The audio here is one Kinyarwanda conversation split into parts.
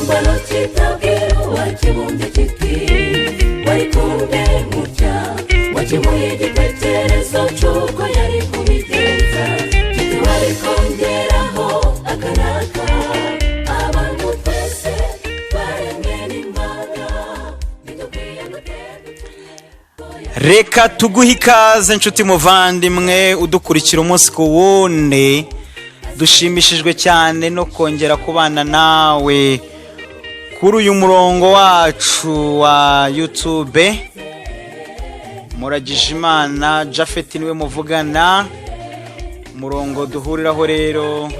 ikibumbano kitabwira uwakibumbye kiti wari kumwe mutya wakimuye igitekerezo cy'uko yari kubigenza kiti wari kongeraho akanaka abantu twese baremwe n'Imana ntidukwiye guterwa. Reka tuguhe ikaze nshuti muvandimwe udukurikira umunsi ku wundi. Dushimishijwe cyane no kongera kubana nawe kuri uyu murongo wacu wa YouTube. Muragijimana Japhet niwe muvugana. Murongo duhuriraho rero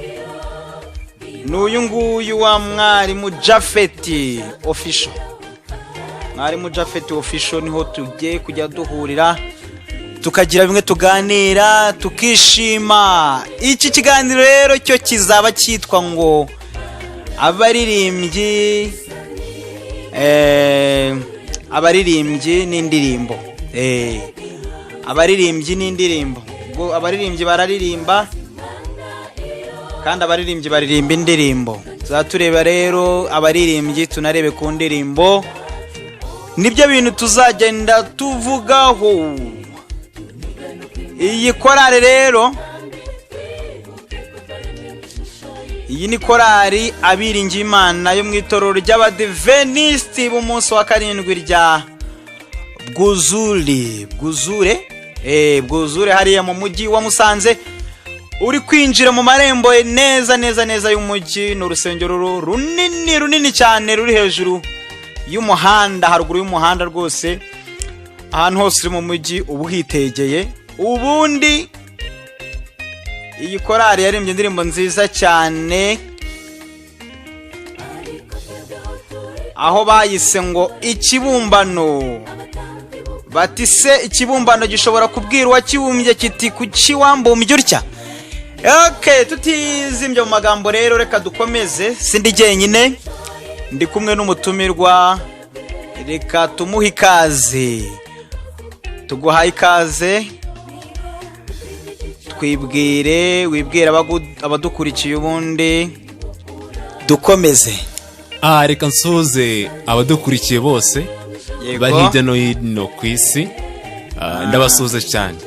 n'uyu nguyu wa mwarimu Japhet official. Mwarimu Japhet official niho tugiye kujya duhurira tukagira bimwe tuganira tukishima. Iki kiganiro rero cyo kizaba cyitwa ngo abaririmbyi abaririmbyi n'indirimbo. Abaririmbyi n'indirimbo. Ubwo abaririmbyi bararirimba kandi abaririmbyi baririmba indirimbo. Zatureba rero abaririmbyi tunarebe ku ndirimbo. Nibyo bintu tuzagenda tuvugaho. Iyi korari rero, iyi ni korari abiringiye Imana yo mu itorero ry'Abadiventisti b'umunsi wa karindwi rya Bwuzure hariya mu mujyi wa Musanze. Uri kwinjira mu marembo neza y'umujyi. Ni urusengero runini cyane ruri hejuru y'umuhanda, haruguru y'umuhanda rwose. Ahantu hose uri mu mujyi ubu hitegeye. Ubundi iyi korari yaririmbye indirimbo nziza cyane, aho bayise ngo ikibumbano. Bati se ikibumbano gishobora kubwira uwakibumbye kiti kuki wambumbye utya? Okay, tutizimbye mu magambo rero reka dukomeze. Sindi jyenyine, ndi kumwe n'umutumirwa. Reka tumuhe ikaze. Tuguhaye ikaze. Wibwire abadukurikiye ubundi dukomeze. Reka nsuze abadukurikiye bose bari hirya no hino ku isi. Ndabasuze cyane.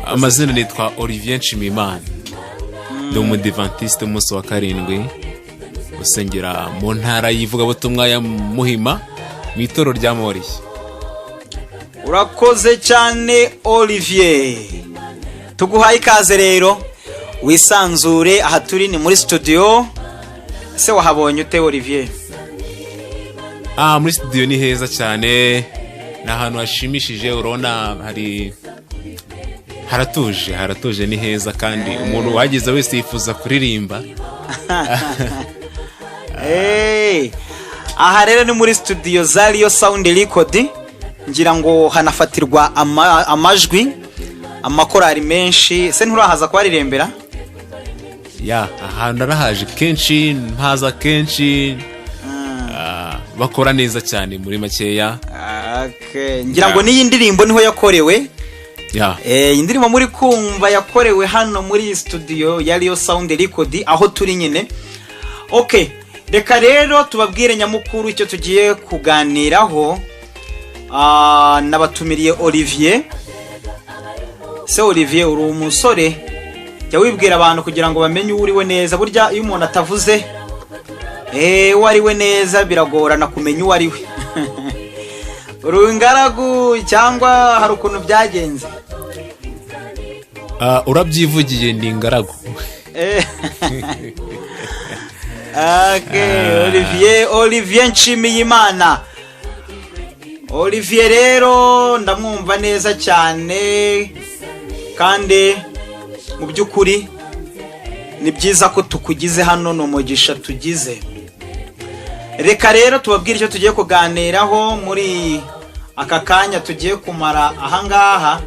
Amazina nitwa Olivier Nshimiyimana. Ndi umudivantiste umunsi wa karindwi usengera mu ntara y'ivugabutumwa ya Muhima mu itorero rya Moriya. Urakoze cyane Olivier. Tuguhaye ikaze rero, wisanzure. Aha turi ni muri studio. Se wahabonye ute Olivier? Muri studio ni heza cyane, ni ahantu hashimishije. Urabona haratuje ni heza, kandi umuntu wagize wese yifuza kuririmba. Aha rero ni muri studio za Rio Sound Record. Ngira ngo hanafatirwa amajwi amakorari menshi. Se nturahaza kwaririmbira? Ahantu narahaje kenshi, mpaza kenshi. Bakora neza cyane muri makeya. Ngira ngo niyi ndirimbo niho yakorewe. Indirimbo muri kumva yakorewe hano muri studio ya Rio Sound Record aho turi nyine. Okay, reka rero tubabwire nyamukuru icyo tugiye kuganiraho. Nabatumiriye Olivier. Se Olivier, uri umusore, jya wibwira abantu kugira ngo bamenye uriwe neza. Burya iyo umuntu atavuze wariwe neza biragorana kumenya uwariwe. Uri ingaragu cyangwa hari ukuntu byagenze? Urabyivugiye ndi ingaragu. Olivier Nshimiyimana. Olivier rero ndamwumva neza cyane, kandi mu by'ukuri ni byiza ko tukugize hano, no mugisha tugize. Reka rero tubabwire icyo tugiye kuganiraho muri aka kanya tugiye kumara ahangaha.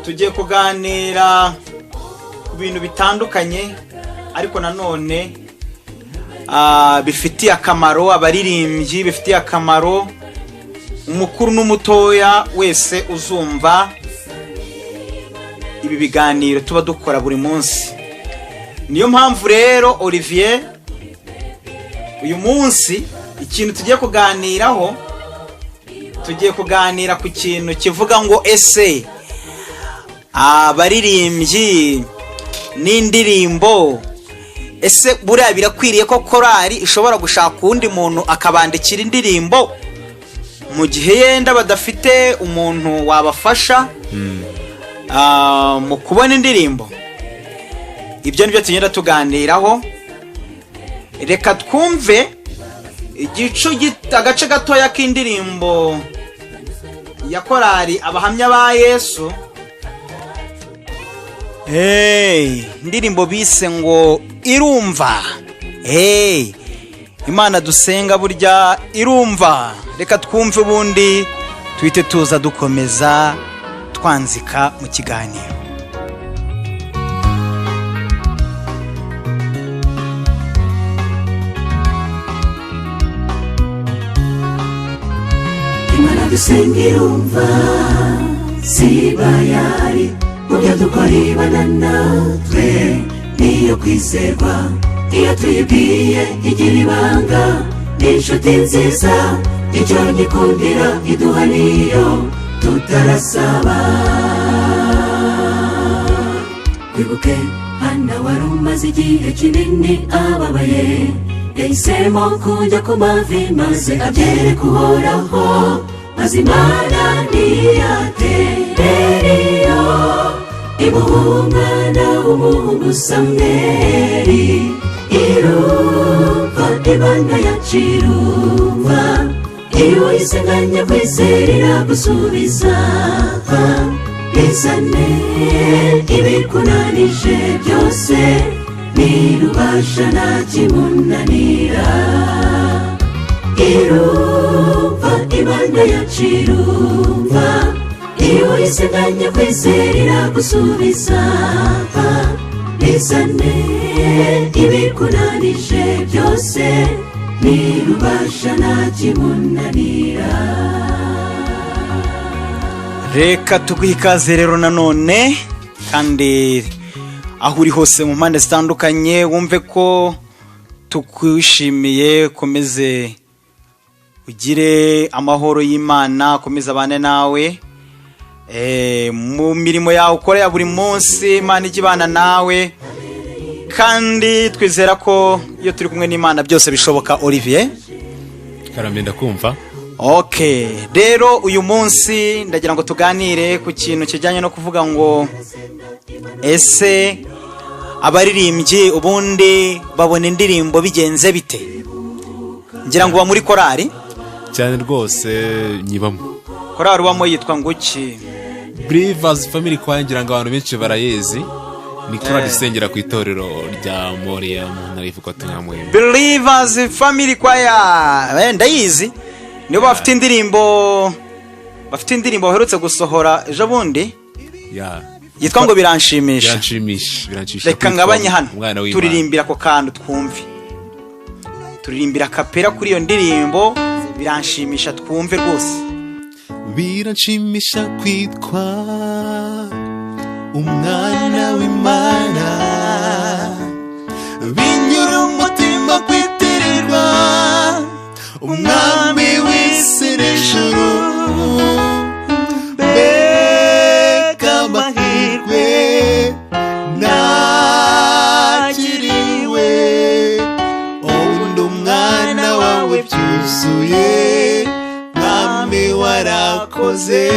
Tugiye kuganira ku bintu bitandukanye, ariko nanone bifitiye akamaro abaririmbyi, bifitiye akamaro umukuru n'umutoya wese uzumva ibi biganiro tuba dukora buri munsi. Niyo mpamvu rero Olivier uyu munsi ikintu tugiye kuganira ku kintu kivuga ngo ese abaririmbyi n'indirimbo, ese buriya birakwiriye ko korali ishobora gushaka uwundi muntu akabandikira indirimbo mu gihe yenda badafite umuntu wabafasha mu kubona indirimbo? Ibyo nibyo tugenda tuganiraho. Reka twumve agace gatoya k'indirimbo ya korali abahamya ba Yesu. Indirimbo bise ngo irumva. Imana dusenga burya irumva. Reka twumve ubundi tuhite tuza dukomeza twanzika mu kiganiro. Imana dusenga irumva, siba yari mu byo dukora ibana natwe, niyo kwizerwa. Iyo tuyibwiye igira ibanga, n'inshuti nziza, icyo nyikundira iduha niyo tutarasaba. Wibuke Hana wari umaze igihe kinini ababaye, yahisemo kujya ku mavi maze abyereka Uhoraho, maze Imana ntiyatereriyo imuha umwana w'umuhungu Samweli. Irumva Imana yacu irumva, iyo uyisenganya kwizerera gusubiza. Bizane ibikunanije byose, nirubasha nta kimunanira. Irumva Imana yacu irumva, iyo uyisenganya kwizerera gusubiza. Bizane ibikunanije byose, nirubasha nta kimunanira. Reka tuguhe ikaze rero nanone, kandi aho uri hose mu mpande zitandukanye wumve ko tukwishimiye. Komeze ugire amahoro y'Imana, komeza abane nawe mu mirimo yawe ukora ya buri munsi. Imana ijya ibana nawe, kandi twizera ko iyo turi kumwe n'Imana byose bishoboka. Olivier Karamenda kumva. Rero uyu munsi ndagira ngo tuganire ku kintu kijyanye no kuvuga ngo ese abaririmbyi ubundi babona indirimbo bigenze bite? Ngira ngo uba muri korali cyane rwose, nyibamo. Korali ubamo yitwa ngo iki? Believers Family Choir, ngira ngo abantu benshi barayezi. Ni korali isengera ku itorero rya Moria mu ntara y'ivuko Tunyamwembe. Believers Family Choir, ndayizi. Nibo bafite indirimbo baherutse gusohora ejo bundi, yitwa ngo biranshimisha. Reka ngabanye hano turirimbira ako kantu twumve, turirimbira kapera kuri iyo ndirimbo biranshimisha twumve rwose. Biranshimisha kwitwa umwana w'Imana, binyura umutima kwitirirwa umwami w'isi n'ijuru. Mbega amahirwe nagiriwe, undi umwana wawe byuzuye, mwami warakoze.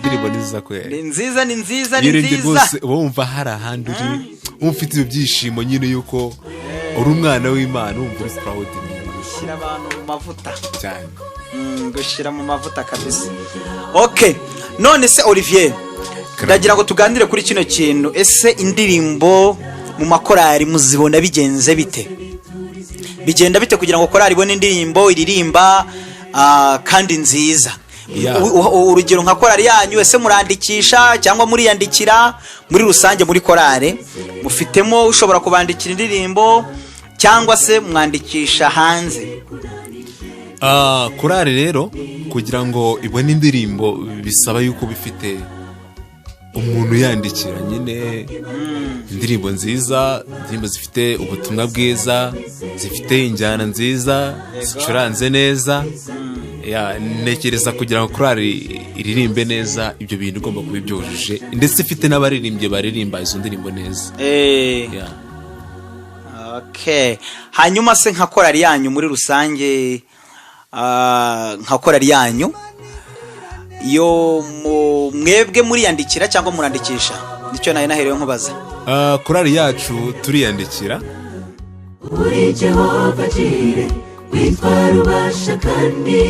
Indirimbo nziza kweli, ni nziza, ni nziza, ni nziza. Rwose wumva hari ahandi uri, ufite ibyo byishimo nyine yuko uri umwana w'Imana, wumva uri proud. Gushyira abantu mu mavuta cyane, gushyira mu mavuta kabisa. None se Olivier, ndagira ngo tuganire kuri kino kintu. Ese indirimbo mu makorali muzibona bigenze bite? Bigenda bite kugira ngo korali ibone indirimbo iririmba kandi nziza? Urugero nka korali yanyu, ese murandikisha cyangwa muriyandikira? Muri rusange muri korali mufitemo ushobora kubandikira indirimbo cyangwa se mwandikisha hanze? Korali rero kugira ngo ibone indirimbo bisaba yuko bifite umuntu yandikira nyine indirimbo nziza, indirimbo zifite ubutumwa bwiza, zifite injyana nziza, zicuranze neza. Ntekereza kugira ngo korali iririmbe neza ibyo bintu ugomba kuba byujuje, ndetse ifite n'abaririmbyi baririmba izo ndirimbo neza. Okay. Hanyuma se nka korali yanyu muri rusange, nka korali yanyu iyo mwebwe muriyandikira cyangwa murandikisha? Nicyo nayo naherewe nkubaza. Korali yacu turiyandikira. Uri Jehova Jire, witwa Rubasha kandi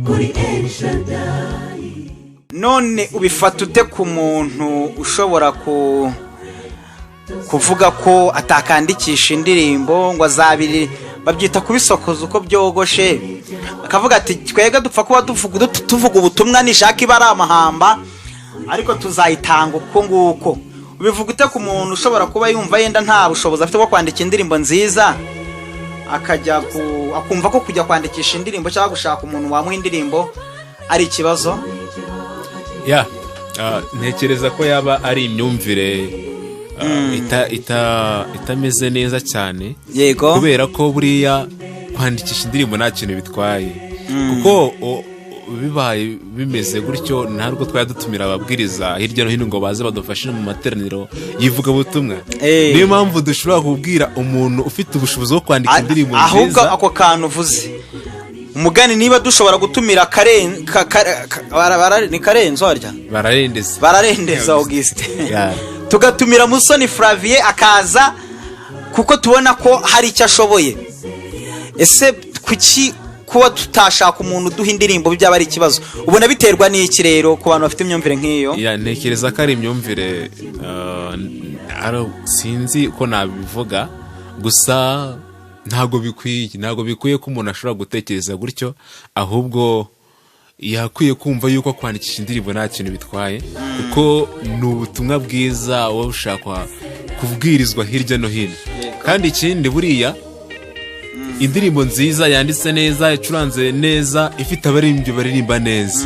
uri El Shaddai. None ubifata ute ku muntu ushobora kuvuga ko atakandikisha indirimbo ngo azabiri babyita kubisokoza uko byogoshe, akavuga ati twega dupfa kuba tuvuga ubutumwa nishaka ibara amahamba ariko tuzayitanga uko nguko? Ubivuga ute ku muntu ushobora kuba yumva yenda nta bushobozi afite bwo kwandika indirimbo nziza, akajya akumva ko kujya kwandikisha indirimbo cyangwa gushaka umuntu wamuha indirimbo ari ikibazo? Ntekereza ko yaba ari imyumvire itameze neza cyane. Yego. Kubera ko buriya kwandikisha indirimbo nta kintu bitwaye, kuko bibaye bimeze gutyo ntabwo twari dutumira ababwiriza hirya no hino ngo baze badufashe mu materaniro yivuga butumwa. Niyo mpamvu dushobora kubwira umuntu ufite ubushobozi bwo kwandika indirimbo nziza. Ahubwo ako kantu uvuze umugani, niba dushobora gutumira ni Karenzo harya bararendeza Auguste, tugatumira Musoni Flavie akaza kuko tubona ko hari icyo ashoboye, ese kuki kuba tutashaka umuntu duha indirimbo byaba ari ikibazo? Ubona biterwa n'iki rero ku bantu bafite imyumvire nk'iyo? Ntekereza ko ari imyumvire, sinzi uko nabivuga, gusa ntabwo bikwiye ko umuntu ashobora gutekereza gutyo, ahubwo yakwiye kumva yuko kwandikisha indirimbo nta kintu bitwaye, kuko ni ubutumwa bwiza wowe ushaka kubwirizwa hirya no hino. Kandi ikindi buriya indirimbo nziza yanditse neza, icuranze neza, ifite abaririmbyi baririmba neza,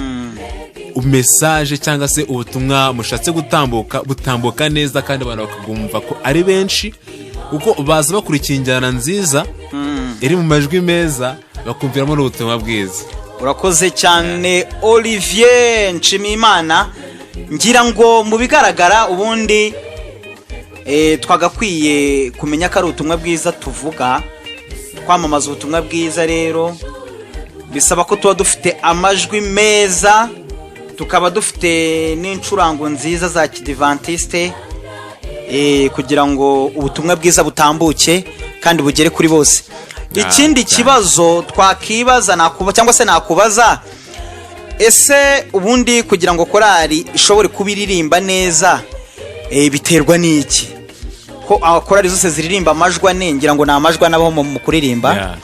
message cyangwa se ubutumwa mushatse butambuka neza, kandi abantu bakagumva ko ari benshi, kuko baza bakurikiye injyana nziza iri mu majwi meza, bakumviramo n'ubutumwa bwiza. Urakoze cyane Olivier Nshimiyimana. Ngira ngo mu bigaragara ubundi twagakwiye kumenya ko ari ubutumwa bwiza tuvuga, kwamamaza ubutumwa bwiza. Rero bisaba ko tuba dufite amajwi meza, tukaba dufite n'incurango nziza za kidivantiste, kugira ngo ubutumwa bwiza butambuke kandi bugere kuri bose. Ikindi kibazo twakibaza cyangwa se nakubaza, ese ubundi kugira ngo korali ishobore kubiririmba neza biterwa n'iki? Ko korali zose ziririmba amajwi ane, ngira ngo ni amajwi anabaho mu kuririmba.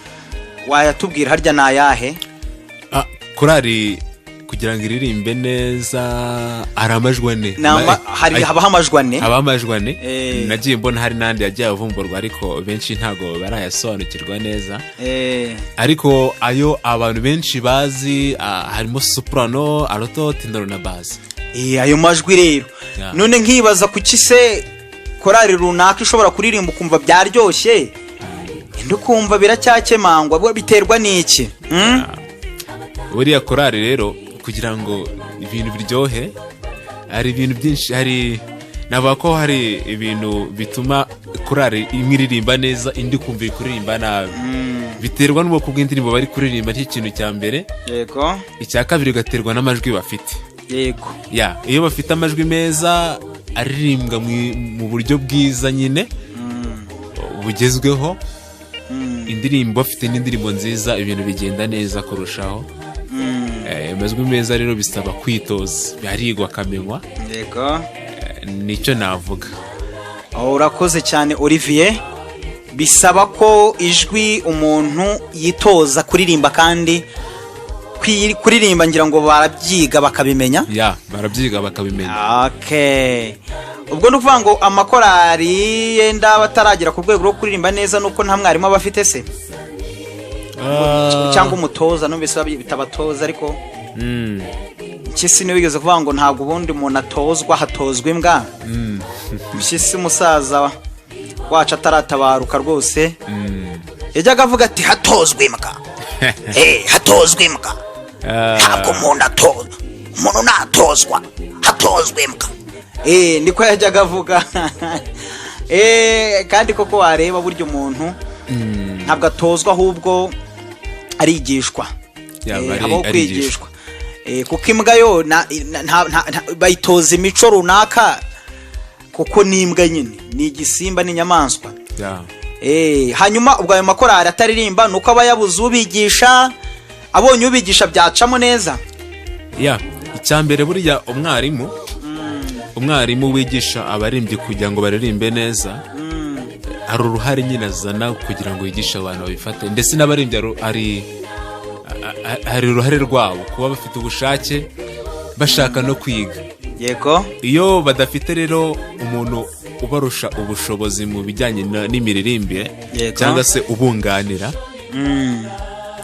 Wayatubwira harya ni ayahe? Korali kugira ngo iririmbe neza hari amajwi ane. Habaho amajwi ane? Habaho amajwi ane. Nagiye mbona hari n'andi yagiye avumburwa ariko benshi ntabwo barayasobanukirwa neza. Ariko ayo abantu benshi bazi harimo soprano, alto, tenor na bass. Ayo majwi rero. None nkibaza kuki se korali runaka ishobora kuririmba ukumva byaryoshye, indi ukumva biracyakemangwa? Biterwa n'iki? Buriya korali rero kugira ngo ibintu biryohe hari ibintu byinshi, navuga ko hari ibintu bituma korali imwe iririmba neza indi kumva kuririmba nabi. Biterwa n'ubwoko bw'indirimbo bari kuririmba, ari ikintu cya mbere. Yego. Icya kabiri gaterwa n'amajwi bafite. Yego. Iyo bafite amajwi meza aririmbwa mu buryo bwiza nyine bugezweho, indirimbo bafite n'indirimbo nziza, ibintu bigenda neza kurushaho. Amajwi meza rero bisaba kwitoza, byarigwa akamenywa. Yego. Nicyo navuga. Urakoze cyane Olivier. Bisaba ko ijwi umuntu yitoza kuririmba, kandi kuririmba ngira ngo barabyiga bakabimenya. Barabyiga bakabimenya. Okay. Ubwo nukuvuga ngo amakorali yenda bataragira ku rwego rwo kuririmba neza nuko nta mwarimu abafite se? Cyangwa umutoza, no bisaba bitabatoza ariko impyisi niwe wigeze kuvuga ngo ntabwo ubundi umuntu atozwa hatozwa imbwa. Impyisi musaza wacu ataratabaruka rwose yajyaga avuga ati hatozwa imbwa. Hatozwa imbwa. Ntabwo umuntu natozwa hatozwa imbwa. Niko yajyaga avuga. Kandi koko wareba buryo umuntu ntabwo atozwa ahubwo arigishwa. Habaho kwigishwa. Kuko imbwa yo bayitoza imico runaka kuko ni imbwa nyine, ni igisimba, ni inyamaswa. Hanyuma ubwo ayo makorari ataririmba nuko aba yabuze ubigisha, abonye ubigisha byacamo neza. Icyambere buriya umwarimu wigisha abaririmbyi kugira ngo baririmbe neza, hari uruhare nyine azana kugira ngo yigishe abantu babifate, ndetse n'abaririmbyi hari uruhare rwabo kuba bafite ubushake bashaka no kwiga. Yego. Iyo badafite rero umuntu ubarusha ubushobozi mu bijyanye n'imiririmbire cyangwa se ubunganira,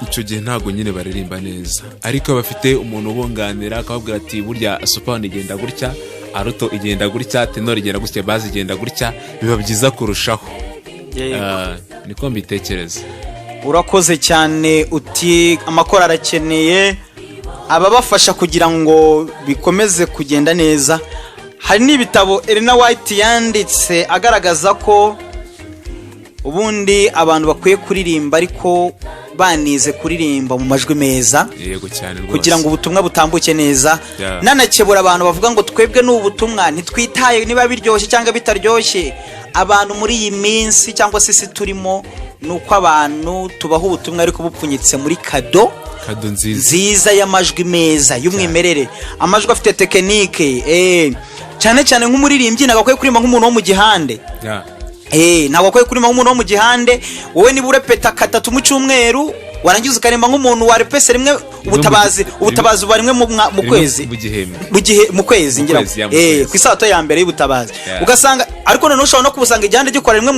icyo gihe ntabwo nyine baririmba neza. Ariko bafite umuntu ubunganira akababwira ati burya soprano igenda gutya, alto igenda gutya, tenor igenda gutya, bass igenda gutya, biba byiza kurushaho. Niko mbitekereza. Urakoze cyane. Uti amakora arakeneye ababafasha kugira ngo bikomeze kugenda neza. Hari n'ibitabo Elena White yanditse agaragaza ko ubundi abantu bakwiye kuririmba ariko banize kuririmba mu majwi meza. Yego cyane rwose. Kugira ngo ubutumwa butambuke neza. Nanakebura abantu bavuga ngo twebwe n'ubutumwa ntitwitaye niba biryoshye cyangwa bitaryoshye. Abantu muri iyi minsi cyangwa se turimo nuko abantu tubaho ubutumwa ariko bupfunyitse muri kado nziza y'amajwi meza y'umwimerere, amajwi afite tekinike. Cyane cyane nk'umuririmbyi nagakwiye kuririmba nk'umuntu wo mu gihande. Ntabwo akwiye kuririmba nk'umuntu wo mu gihande. Wowe niba urepeta 3 mu cyumweru warangiza ukaririmba nk'umuntu warepese rimwe ubutabazi buba rimwe mu kwezi, mu kwezi ngira ku isato ya mbere y'ubutabazi. Ugasanga ariko none ushobora no kubusanga igihande gikora rimwe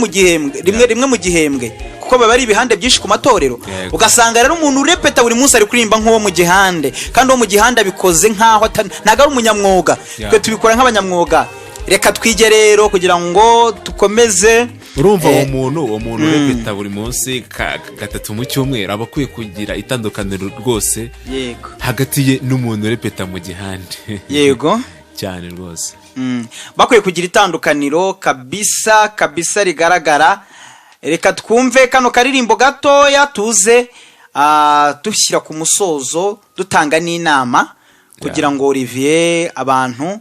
mu gihembwe kuko baba ari ibihande byinshi ku matorero. Ugasanga rero umuntu urepeta buri munsi ari kuririmba nk'uwo mu gihande, kandi uwo mu gihande abikoze nkaho ntago ari umunyamwuga. Twe tubikora nk'abanyamwuga. Reka twige rero kugira ngo tukomeze. Urumva uwo muntu urepeta buri munsi 3 mu cyumweru aba akwiye kugira itandukaniro rwose hagati ye n'umuntu urepeta mu gihande. Yego cyane rwose. Bakwiye kugira itandukaniro kabisa rigaragara. Reka twumve kano karirimbo gatoya tuze dushyira ku musozo dutanga n'inama kugira ngo Olivier abantu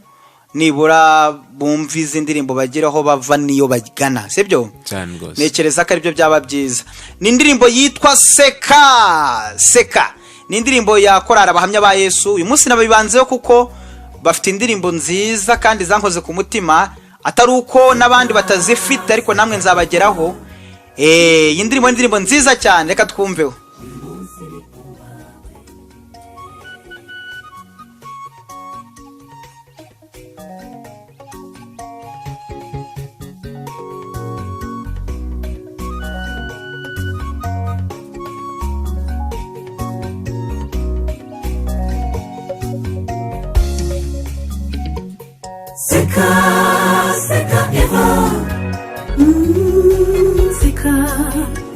nibura bumva izi ndirimbo bageraho bava niyo bagana, sibyo? Cyane rwose. Nekereza ko aribyo byaba byiza. Ni indirimbo yitwa Seka. Ni indirimbo ya korari abahamya ba Yesu. Uyu munsi nabibanzeho kuko bafite indirimbo nziza kandi zankoze ku mutima, atari uko n'abandi batazifite ariko namwe nzabageraho. Iyi ndirimbo nziza cyane, reka twumveho. Seka Eva, Seka,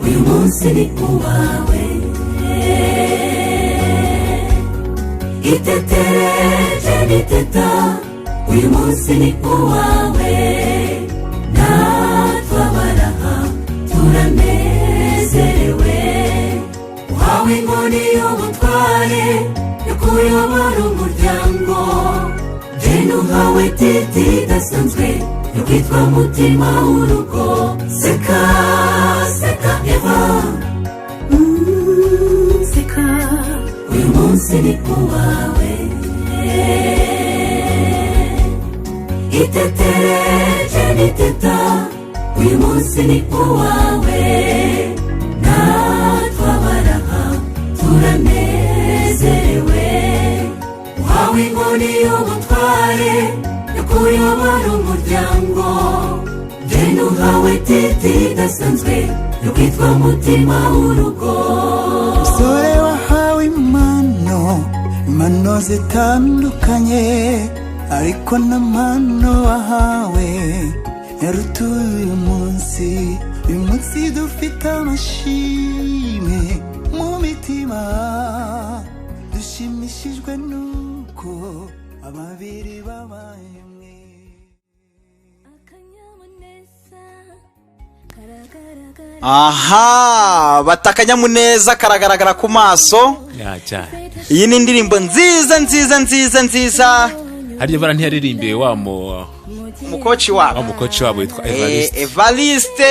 uyu munsi ni uwawe. Itetereje niteta, uyu munsi ni uwawe. Natwabaraha turanezerewe, uhawe inkoni y'ubutware yo kuyobora umuryango. Uhawe titi idasanzwe yo kwitwa mutima w'urugo. Seka Eva, Seka, uyu munsi ni uwawe. Itetereje niteta, uyu munsi ni uwawe. Natwabaraha turanezerewe, uhawe inkoni y'ubutware yo kuyobora umuryango. Uhawe titi idasanzwe yo kwitwa mutima w'urugo. Umusore wahawe impano impano zitandukanye ariko n'amano wahawe yarutuye uyu munsi dufite amashimwe mu mitima dushimishijwe nuko ababiri babaye mwe. aha batakanyamuneza karagaragara ku maso. Iyi ni indirimbo nziza nziza nziza nziza. Harya bara ntiyaririmbiye wa mukoci wabo witwa Evariste. Evariste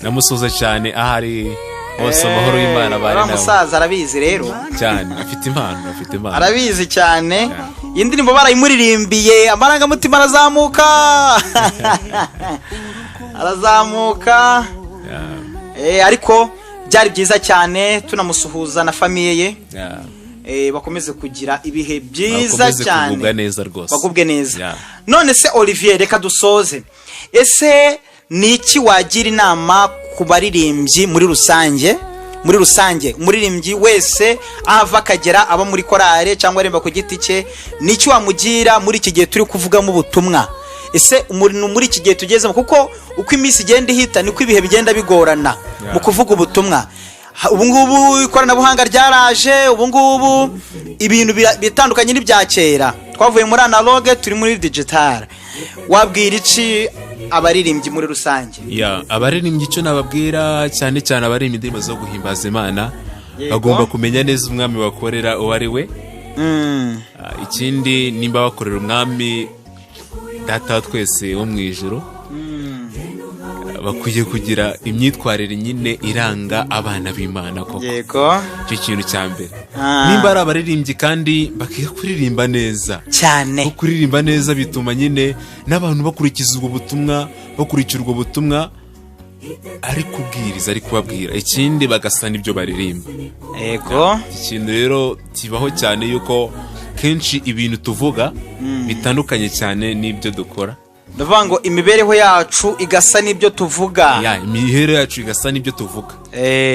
namusuza cyane ahari hose amahoro y'Imana bari nawe. Musaza arabizi rero cyane, afite impano arabizi cyane. Iyi ndirimbo barayimuririmbiye amarangamutima arazamuka ariko byari byiza cyane. Tunamusuhuza na famiye ye, bakomeze kugira ibihe byiza cyane, bagubwe neza. None se Olivier, reka dusoze. Ese ni iki wagira inama ku baririmbyi muri rusange? Umuririmbyi wese ahava akagera, aba muri korale cyangwa aremba ku giti cye, ni iki wamugira muri iki gihe turi kuvugamo ubutumwa? Ese umuntu muri iki gihe tugezemo, kuko uko iminsi igenda ihita niko ibihe bigenda bigorana mu kuvuga ubutumwa. Ubungubu ikoranabuhanga ryaraje, ubungubu ibintu bitandukanye n'ibya kera. Twavuye muri analogue turi muri digital. Wabwira iki abaririmbyi muri rusange? Abaririmbyi icyo nababwira cyane cyane abaririmba indirimbo zo guhimbaza Imana, bagomba kumenya neza umwami bakorera uwo ari we. Ikindi nimba bakorera umwami data twese wo mu ijuru, bakwiye kugira imyitwarire nyine iranga abana b'Imana koko. Icyo kintu cya mbere. Nimba ari abaririmbyi kandi bakiye kuririmba neza cyane. Kuririmba neza bituma nyine n'abantu bakurikira ubwo butumwa ari kubwiriza, ari kubabwira. Ikindi bagasana ibyo baririmba. Ikintu rero kibaho cyane yuko kenshi ibintu tuvuga bitandukanye cyane n'ibyo dukora. Ndavuga ngo imibereho yacu igasa n'ibyo tuvuga. Imibereho yacu igasa n'ibyo tuvuga.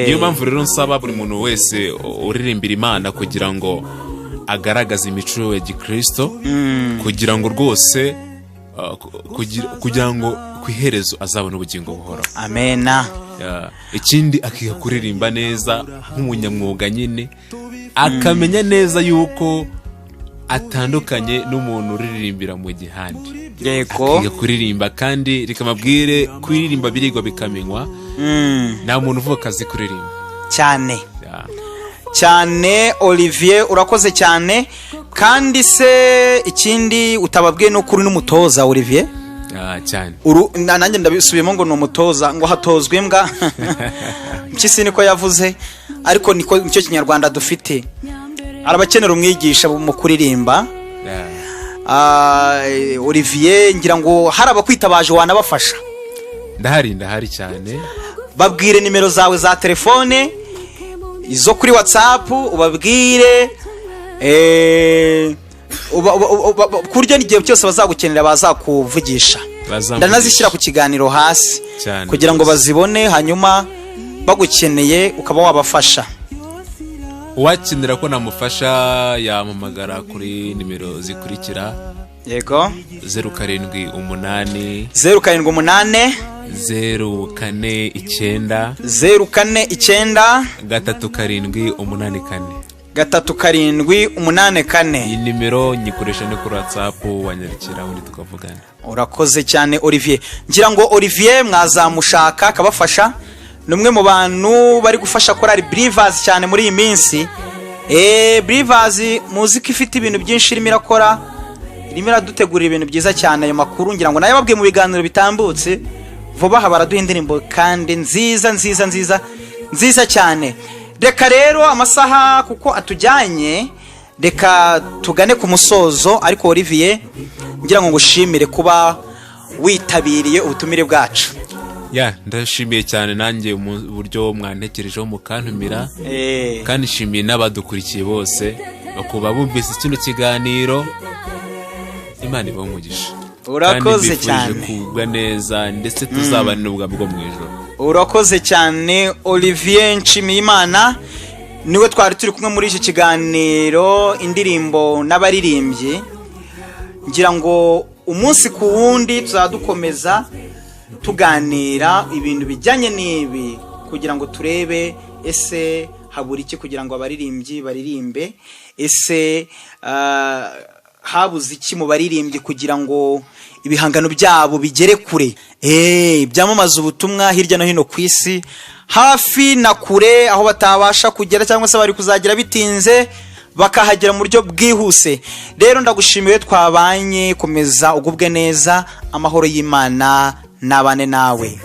Niyo mpamvu rero nsaba buri muntu wese uririmbira Imana kugira ngo agaragaze imico ya Gikristo, kugira ngo rwose kugira ngo ku iherezo azabona ubugingo buhoraho. Amena. Ikindi akiga kuririmba neza nk'umunyamwuga nyine, akamenya neza yuko atandukanye n'umuntu uririmbira mu gihande. Akiga kuririmba kandi rikamabwire kuririmba birigwa bikamenywa. Nta muntu uvuga akazi kuririmba cyane. Olivier, urakoze cyane. Kandi se ikindi utababwiye no kuri n'umutoza Olivier? Cyane. Nanjye ndabisubiyemo ngo ni umutoza, ngo hatozwe imbwa. Mpyisi niko yavuze, ariko nicyo kinyarwanda dufite. Arabakenera umwigisha mu kuririmba. Olivier, ngira ngo hari abakwitabaje wanabafasha. Ndahari cyane. Babwire nimero zawe za telefone, izo kuri WhatsApp, ubabwire kuryo n'igihe cyose bazagukenera bazakuvugisha. Ndanazishyira ku kiganiro hasi kugira ngo bazibone, hanyuma bagukeneye ukaba wabafasha. Uwakenera ko namufasha yampamagara kuri nimero zikurikira. 0788 049 3784. Iyi nimero nyikoresha no kuri WhatsApp, wanyarikira undi tukavugana. Urakoze cyane Olivier. Ngira ngo Olivier mwazamushaka akabafasha. Numwe mu bantu bari gufasha korali Believers cyane muri iyi minsi. Believers muzika ifite ibintu byinshi irimo irakora, irimo iradutegurira ibintu byiza cyane. Ayo makuru ngira ngo nayo babwiye mu biganiro bitambutse vuba aha, baraduha indirimbo kandi nziza cyane. Reka rero amasaha kuko atujyanye, reka tugane ku musozo. Ariko Olivier, ngira ngo ngushimire kuba witabiriye ubutumire bwacu. Ndashimiye cyane nanjye uburyo mwantekerejeho mukantumira, kandi nshimiye n'abadukurikiye bose bakuba bumvise kino kiganiro. Imana ibahe umugisha. Urakoze cyane. Kugwa neza ndetse tuzabana n'ubwami bwo mu ijuru. Urakoze cyane Olivier Nshimiyimana. niwe twari turi kumwe muri iki kiganiro indirimbo n'abaririmbyi. Ngira ngo umunsi ku wundi tuzadukomeza tuganira ibintu bijyanye n'ibi kugira ngo turebe ese habura iki kugira ngo abaririmbyi baririmbe, ese habuze iki mu baririmbyi kugira ngo ibihangano byabo bigere kure, byamamaza ubutumwa hirya no hino ku isi, hafi na kure, aho batabasha kugera cyangwa se bari kuzagira bitinze bakahagera mu buryo bwihuse. Rero ndagushimiye twabanye, komeza ugubwe neza, amahoro y'Imana nabane nawe.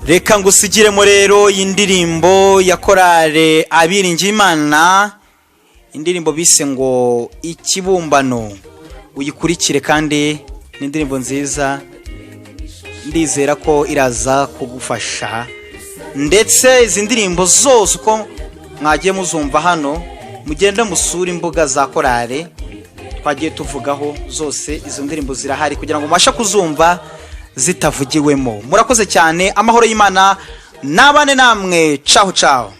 Reka ngusigiremo rero y'indirimbo ya korale Abiringiye Imana, indirimbo bise ngo Ikibumbano. Uyikurikire kandi ni indirimbo nziza, ndizera ko iraza kugufasha. Ndetse izi ndirimbo zose uko mwagiye muzumva hano, mugende musura imbuga za korale twagiye tuvugaho, zose izo ndirimbo zirahari kugira ngo mubashe kuzumva zitavugiwemo. Murakoze cyane, amahoro y'Imana nabane namwe. Ciao ciao.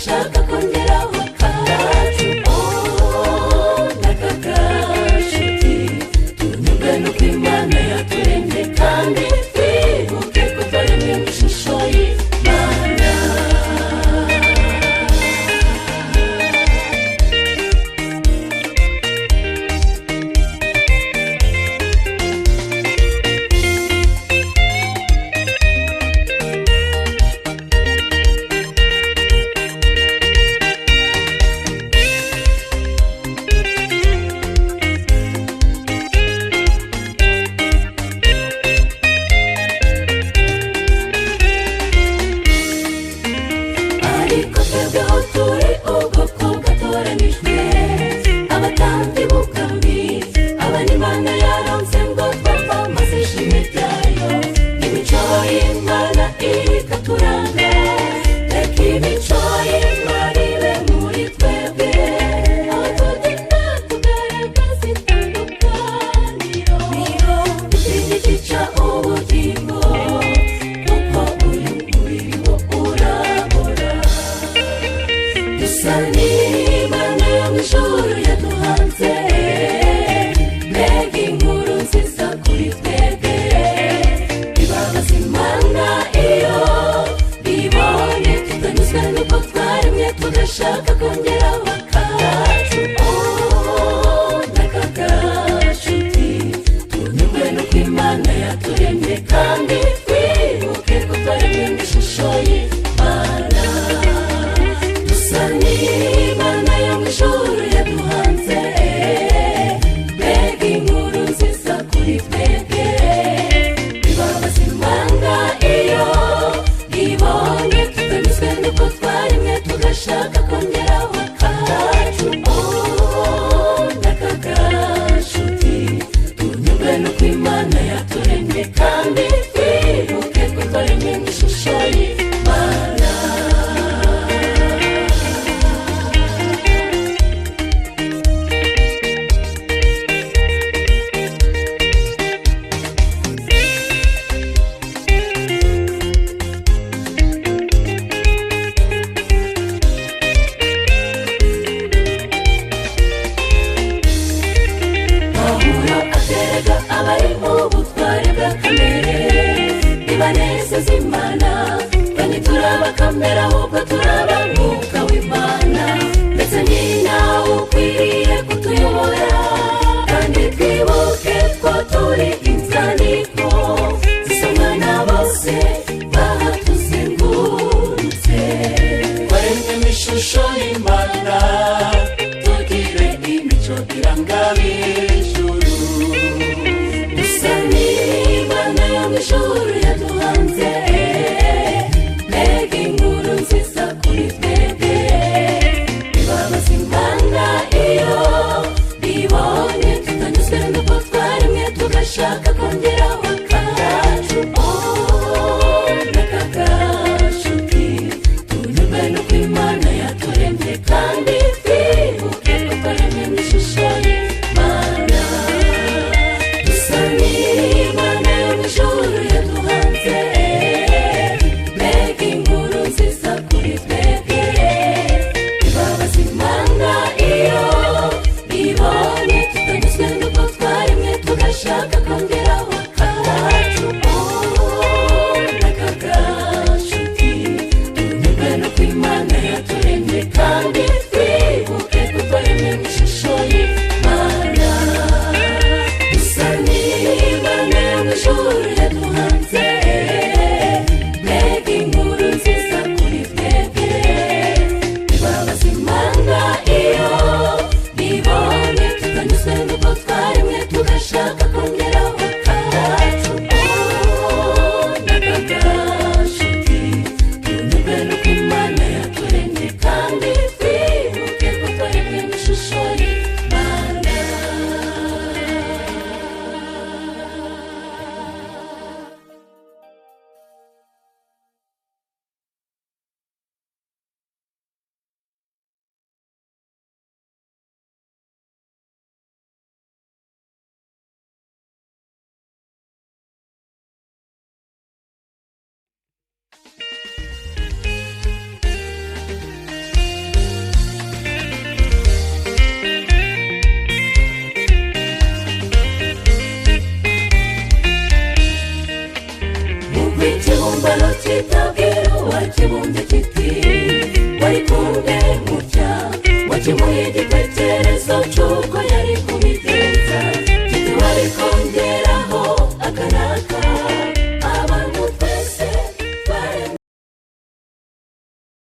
Shaka kongera wakati nakakashuti tunyurwe no kw'Imana yaturemye kandi twibuke ko twaremwe mu ishusho y'Imana. Shaka kongera wakati nakakashuti tunyurwe no kw'Imana yaturemye kandi twibuke ko twaremwe mu ishusho y'Imana. Dusa n'Imana yo mu ijuru yaduhanze, mbega inkuru nziza kuri twebwe. Bibabaza Imana iyo ibonye tutanyuzwe n'uko twaremwe tugashaka kongera wakati nakakashuti tunyurwe no kw'Imana yaturemye kandi twibuke ko twaremwe mu ishusho y'Imana. Abari mu butware bwa kamere ibanezeza Imana, kandi turabakamera ahubwo turabanuka w'Imana, ndetse ni nawe ukwiriye kutuyobora, kandi twibuke ko turi inzandiko zisomwa na bose bahatuzengurutse. Twaremwe mu ishusho y'Imana, tugire imico iranga ijuru. Dusa n'Imana yo mu ijuru yaduhanze, igisoro kitabwira uwakibumbye kiti wari kumwe mutya wakemuye igitekerezo cy'uko